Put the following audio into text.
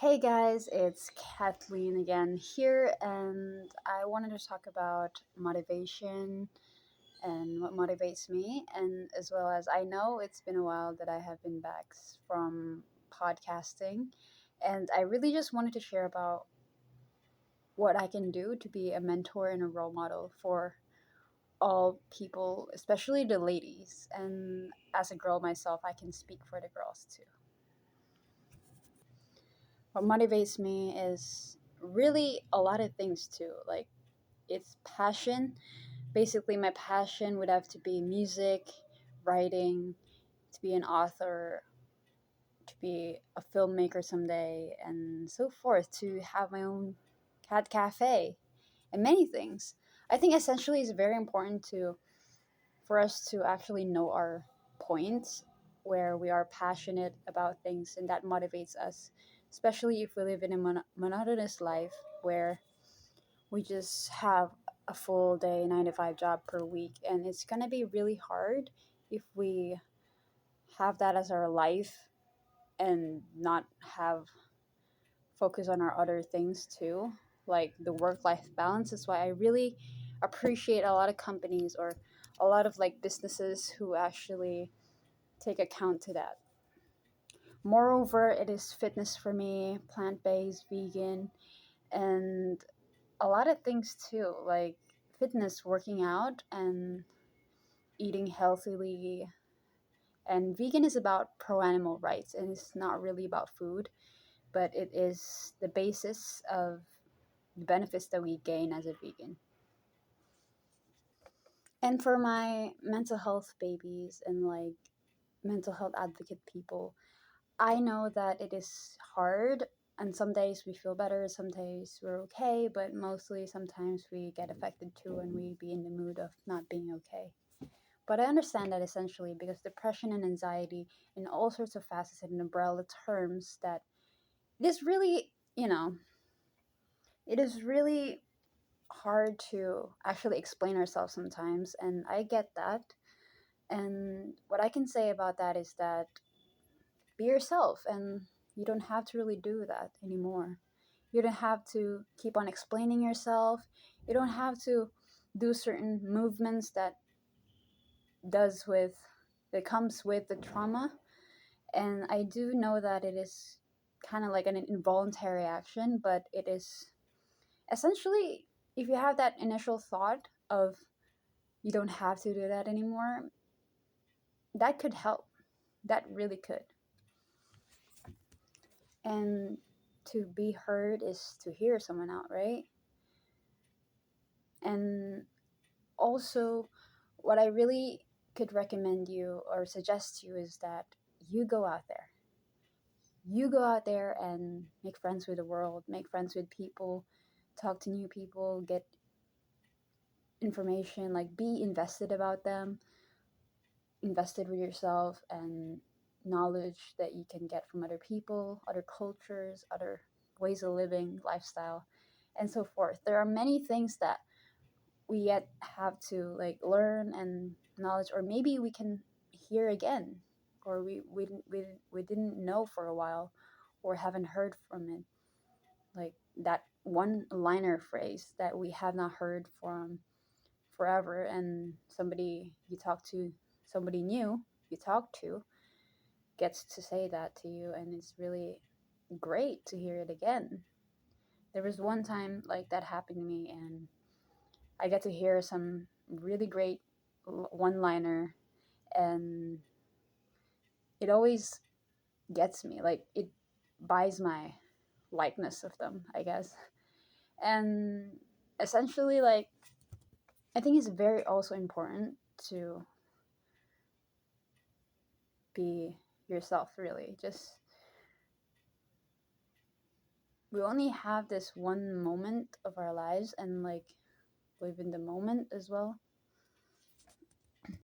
Hey guys, it's Caitleen again here, and I wanted to talk about motivation and what motivates me, and as well as I know it's been a while that I have been back from podcasting, and I really just wanted to share about what I can do to be a mentor and a role model for all people, especially the ladies. And as a girl myself, I can speak for the girls too. What motivates me is really a lot of things too. Like it's passion. Basically, my passion would have to be music, writing, to be an author, to be a filmmaker someday, and so forth, to have my own cat cafe, and many things. I think essentially it's very important to for us to actually know our points where we are passionate about things and that motivates us, especially if we live in a monotonous life where we just have a full day 9 to 5 job per week, and it's going to be really hard if we have that as our life and not have focus on our other things too, like the work life balance. That's why I really appreciate a lot of companies or a lot of like businesses who actually take account to that. Moreover, it is fitness for me, plant-based, vegan, and a lot of things too, like fitness, working out, and eating healthily. And vegan is about pro animal rights, and it's not really about food, but it is the basis of the benefits that we gain as a vegan. And for my mental health babies and like mental health advocate people, I know that it is hard, and some days we feel better, some days we're okay, but mostly sometimes we get affected too and we be in the mood of not being okay. But I understand that essentially because depression and anxiety in all sorts of facets and umbrella terms that it is really, it is really hard to actually explain ourselves sometimes, and I get that. And what I can say about that is that be yourself, and you don't have to really do that anymore. You don't have to keep on explaining yourself. You don't have to do certain movements does with that comes with the trauma. And I do know that it is kind of like an involuntary action, but it is essentially, if you have that initial thought of you don't have to do that anymore, that could help. That really could. And to be heard is to hear someone out, right? And also, what I really could recommend you or suggest you is that you go out there. You go out there and make friends with the world, make friends with people, talk to new people, get information, like be invested about them, invested with yourself and knowledge that you can get from other people, other cultures, other ways of living, lifestyle, and so forth. There are many things that we yet have to like learn and knowledge, or maybe we can hear again, or we didn't know for a while or haven't heard from it, like that one liner phrase that we have not heard from forever, and somebody new you talk to gets to say that to you, and it's really great to hear it again. There was one time like that happened to me, and I get to hear some really great one liner, and it always gets me, like it buys my likeness of them, I guess. And essentially, like, I think it's very also important to be yourself, really. Just, we only have this one moment of our lives, and like live in the moment as well.